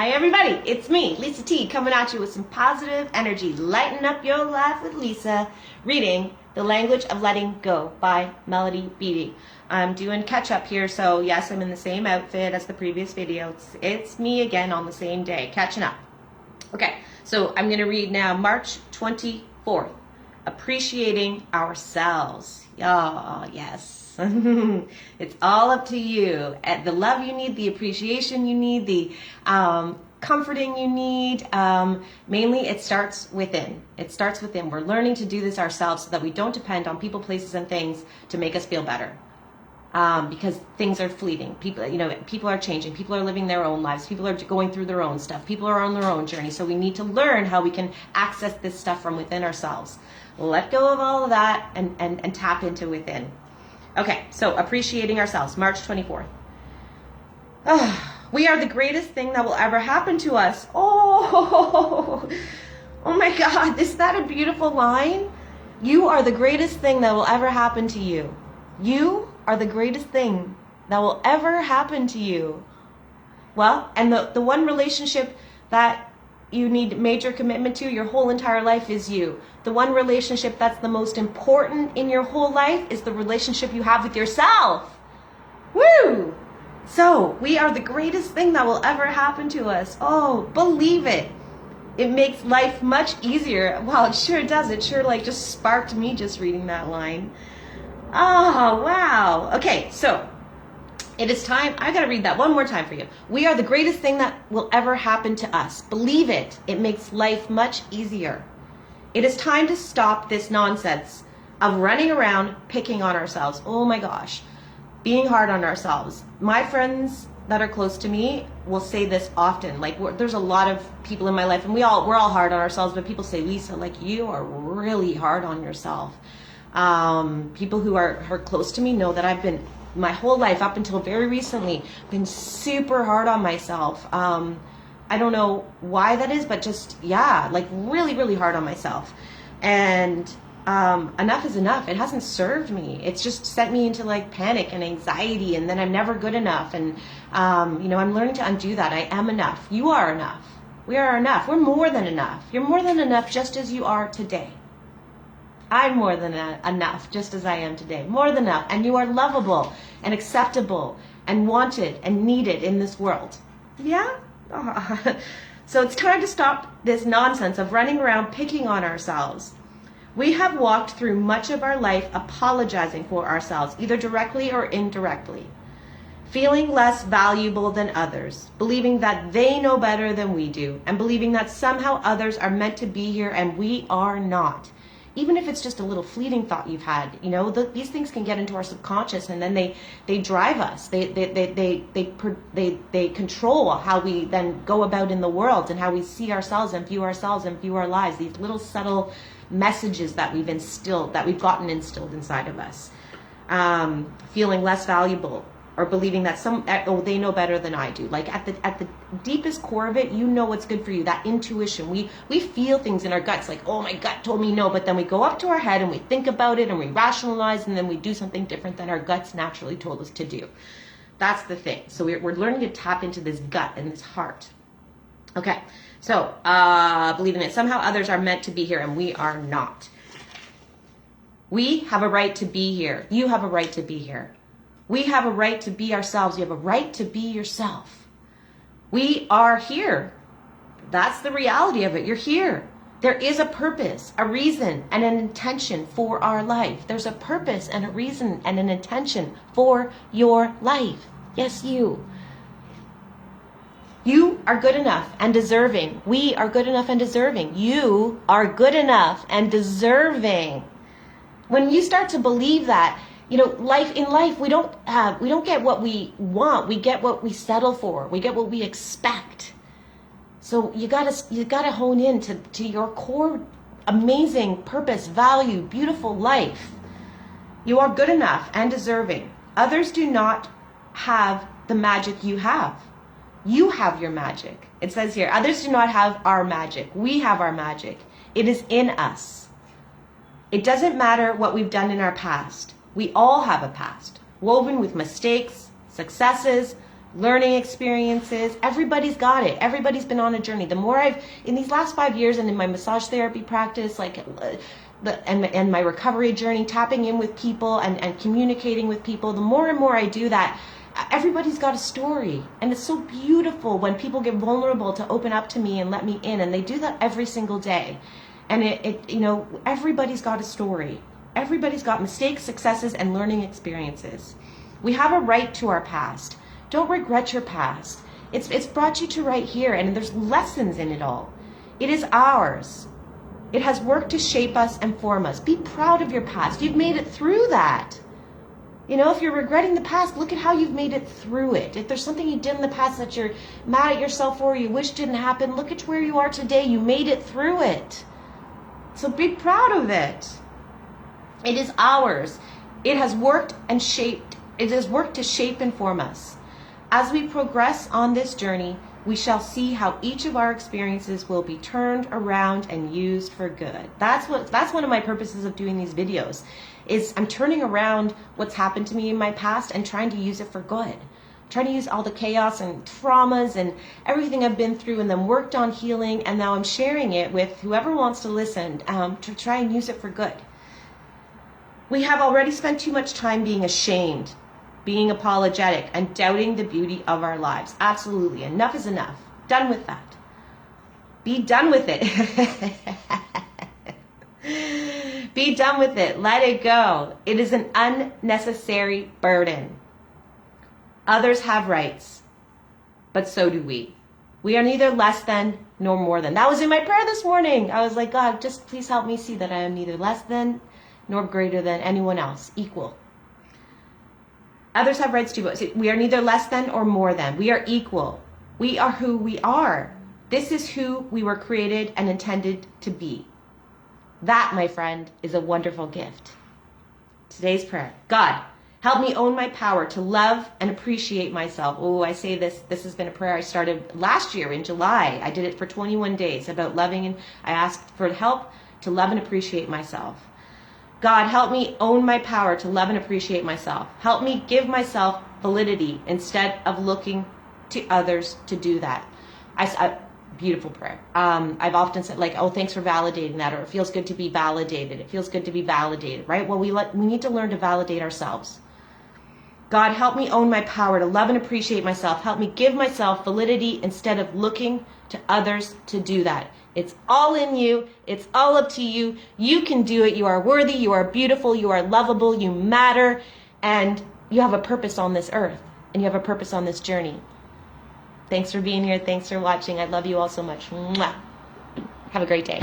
Hi everybody, it's me, Lisa T, coming at you with some positive energy. Lighten up your life with Lisa, reading The Language of Letting Go by Melody Beattie. I'm doing catch up here, so yes, I'm in the same outfit as the previous video. It's me again on the same day, catching up. Okay, so I'm going to read now March 24th, Appreciating Ourselves. Oh, yes. It's all up to you. The love you need, the appreciation you need, the comforting you need. Mainly it starts within. It starts within. We're learning to do this ourselves so that we don't depend on people, places, and things to make us feel better. Because things are fleeting. People are changing. People are living their own lives. People are going through their own stuff. People are on their own journey. So we need to learn how we can access this stuff from within ourselves. Let go of all of that and tap into within. Okay, so appreciating ourselves, March 24th. We are the greatest thing that will ever happen to us. Oh my God, is that a beautiful line? You are the greatest thing that will ever happen to you. You are the greatest thing that will ever happen to you. Well, and the one relationship that you need major commitment to your whole entire life is you. The one relationship that's the most important in your whole life is the relationship you have with yourself. Woo! So, we are the greatest thing that will ever happen to us. Oh, believe it. It makes life much easier. Well, it sure does. It sure just sparked me just reading that line. Oh, wow. Okay, so it is time. I got to read that one more time for you. We are the greatest thing that will ever happen to us. Believe it. It makes life much easier. It is time to stop this nonsense of running around picking on ourselves. Oh my gosh. Being hard on ourselves. My friends that are close to me will say this often. There's a lot of people in my life, and we're all hard on ourselves, but people say, Lisa, you are really hard on yourself. People who are close to me know that I've been, my whole life up until very recently, been super hard on myself. I don't know why that is, but just, really, really hard on myself. And enough is enough. It hasn't served me. It's just sent me into panic and anxiety, and then I'm never good enough. And, I'm learning to undo that. I am enough. You are enough. We are enough. We're more than enough. You're more than enough just as you are today. I'm more than enough just as I am today. More than enough. And you are lovable and acceptable and wanted and needed in this world. Yeah? So it's time to stop this nonsense of running around picking on ourselves. We have walked through much of our life apologizing for ourselves, either directly or indirectly. Feeling less valuable than others, believing that they know better than we do, and believing that somehow others are meant to be here and we are not. Even if it's just a little fleeting thought you've had, these things can get into our subconscious, and then they drive us. They control how we then go about in the world and how we see ourselves and view our lives. These little subtle messages that we've gotten instilled inside of us. Feeling less valuable, or believing that they know better than I do. At the deepest core of it, you know what's good for you. That intuition. We feel things in our guts, oh, my gut told me no, but then we go up to our head and we think about it and we rationalize, and then we do something different than our guts naturally told us to do. That's the thing. So we're learning to tap into this gut and this heart. Okay, so believing that somehow others are meant to be here and we are not. We have a right to be here. You have a right to be here. We have a right to be ourselves. You have a right to be yourself. We are here. That's the reality of it. You're here. There is a purpose, a reason, and an intention for our life. There's a purpose and a reason and an intention for your life. Yes, you. You are good enough and deserving. We are good enough and deserving. You are good enough and deserving. When you start to believe that, in life, we don't get what we want. We get what we settle for. We get what we expect. So you gotta hone in to your core, amazing purpose, value, beautiful life. You are good enough and deserving. Others do not have the magic you have. You have your magic. It says here, others do not have our magic. We have our magic. It is in us. It doesn't matter what we've done in our past. We all have a past, woven with mistakes, successes, learning experiences. Everybody's got it. Everybody's been on a journey. The more in these last 5 years and in my massage therapy practice, and my recovery journey, tapping in with people and communicating with people, the more and more I do that, everybody's got a story. And it's so beautiful when people get vulnerable to open up to me and let me in. And they do that every single day. And everybody's got a story. Everybody's got mistakes, successes, and learning experiences. We have a right to our past. Don't regret your past. It's brought you to right here, and there's lessons in it all. It is ours. It has worked to shape us and form us. Be proud of your past. You've made it through that. If you're regretting the past, look at how you've made it through it. If there's something you did in the past that you're mad at yourself for, you wish didn't happen, look at where you are today. You made it through it. So be proud of it. It is ours. It has worked and shaped. It has worked to shape and form us. As we progress on this journey, we shall see how each of our experiences will be turned around and used for good. That's one of my purposes of doing these videos, is I'm turning around what's happened to me in my past and trying to use it for good. Trying to use all the chaos and traumas and everything I've been through and then worked on healing, and now I'm sharing it with whoever wants to listen to try and use it for good. We have already spent too much time being ashamed, being apologetic, and doubting the beauty of our lives. Absolutely. Enough is enough. Done with that. Be done with it. Be done with it. Let it go. It is an unnecessary burden. Others have rights, but so do we. We are neither less than nor more than. That was in my prayer this morning. I was like, God, just please help me see that I am neither less than nor greater than anyone else. Equal. Others have rights too, but we are neither less than or more than. We are equal. We are who we are. This is who we were created and intended to be. That, my friend, is a wonderful gift. Today's prayer. God, help me own my power to love and appreciate myself. Oh, I say this has been a prayer I started last year in July. I did it for 21 days about loving, and I asked for help to love and appreciate myself. God, help me own my power to love and appreciate myself. Help me give myself validity instead of looking to others to do that. Beautiful prayer. I've often said, oh, thanks for validating that, or it feels good to be validated. It feels good to be validated, right? Well, we need to learn to validate ourselves. God, help me own my power to love and appreciate myself. Help me give myself validity instead of looking to others to do that. It's all in you. It's all up to you. You can do it. You are worthy. You are beautiful. You are lovable. You matter. And you have a purpose on this earth. And you have a purpose on this journey. Thanks for being here. Thanks for watching. I love you all so much. Mwah. Have a great day.